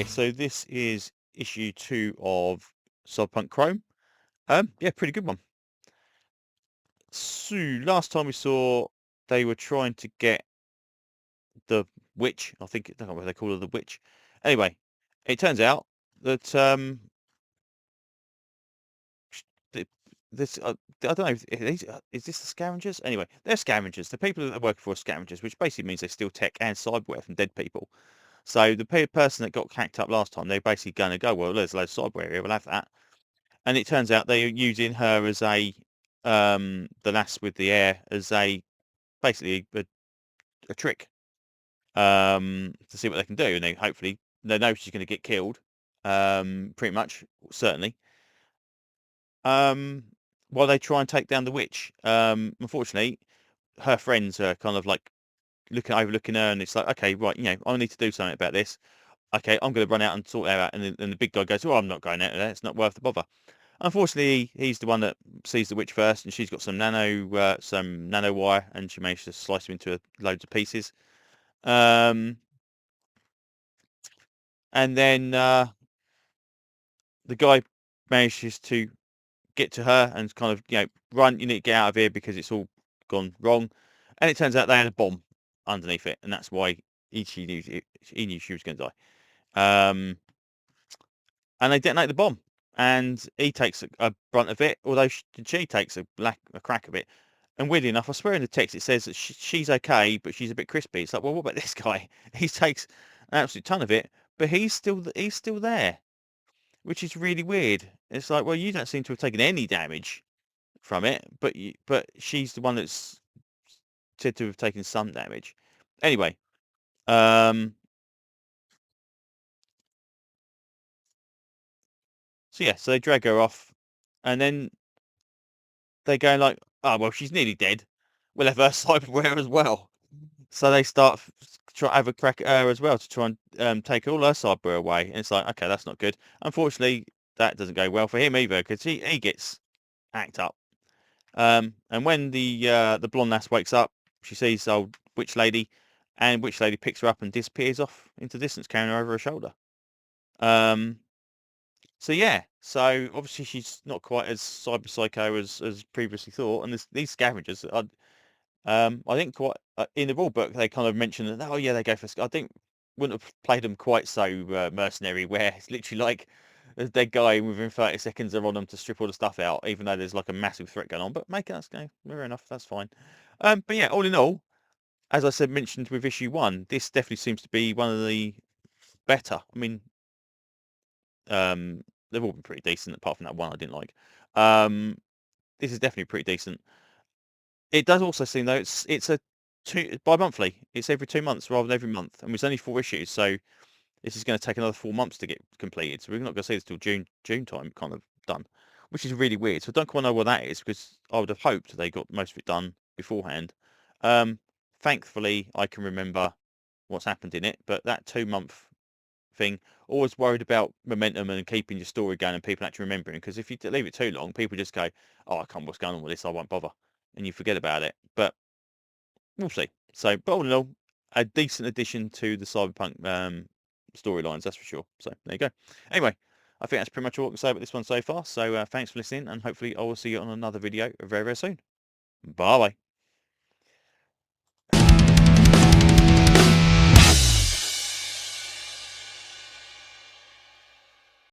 so this is issue 2 of Cyberpunk Chrome. Yeah, pretty good one. So last time we saw, they were trying to get the witch. I think I don't know what they call her, the witch. Anyway, it turns out that this I don't know. Is this the scavengers? Anyway, they're scavengers. The people that are working for are scavengers, which basically means they steal tech and cyberware from dead people. So the person that got hacked up last time, they're basically going to go, well, there's loads of cyberware here, we'll have that. And it turns out they're using her as the lass with the air as basically a trick, to see what they can do. And hopefully they know she's going to get killed, pretty much, certainly. While they try and take down the witch. Unfortunately, her friends are kind of like overlooking her, and it's like, okay, right, I need to do something about this. Okay, I'm going to run out and sort that out. And the big guy goes, oh, I'm not going out there. It's not worth the bother. Unfortunately, he's the one that sees the witch first, and she's got some nano wire, and she managed to slice him into loads of pieces. And then the guy manages to get to her and kind of, run. You need to get out of here because it's all gone wrong. And it turns out they had a bomb underneath it, and that's why he knew she was going to die. And they detonate the bomb, and he takes a brunt of it, although she takes a crack of it. And weirdly enough, I swear in the text it says that she's okay, but she's a bit crispy. It's like, well, what about this guy? He takes an absolute ton of it, but he's still there, which is really weird. It's like, well, you don't seem to have taken any damage from it, but she's the one that's said to have taken some damage. Anyway, so yeah, so they drag her off, and then they go like, oh well, she's nearly dead. We'll have her cyberware as well. So they start try to have a crack at her as well to try and take all her cyberware away. And it's like, okay, that's not good. Unfortunately, that doesn't go well for him either because he gets hacked up. And when the blonde lass wakes up, she sees old witch lady, and witch lady picks her up and disappears off into the distance, carrying her over her shoulder. So yeah, so obviously she's not quite as cyber psycho as previously thought, and these scavengers are, I think quite in the rule book they kind of mention that, oh yeah, they go for. I think wouldn't have played them quite so mercenary, where it's literally like there's a dead guy and within 30 seconds they're on them to strip all the stuff out, even though there's like a massive threat going on. But make it, fair enough, that's fine. But yeah, all in all, as I said, mentioned with issue 1, this definitely seems to be one of the better. I mean, they've all been pretty decent, apart from that one I didn't like. This is definitely pretty decent. It does also seem though it's a bi-monthly. It's every 2 months rather than every month, and it's only 4 issues, so this is going to take another 4 months to get completed. So we're not going to see this till June time, kind of done, which is really weird. So I don't quite know what that is because I would have hoped they got most of it done beforehand. Thankfully, I can remember what's happened in it, but that 2-month thing, always worried about momentum and keeping your story going and people actually remembering. Because if you leave it too long, people just go, "Oh, I can't know what's going on with this. I won't bother," and you forget about it. But we'll see. So, but all in all, a decent addition to the Cyberpunk storylines, that's for sure. So there you go. Anyway, I think that's pretty much all I can say about this one so far. So thanks for listening, and hopefully I will see you on another video very, very soon. Bye bye.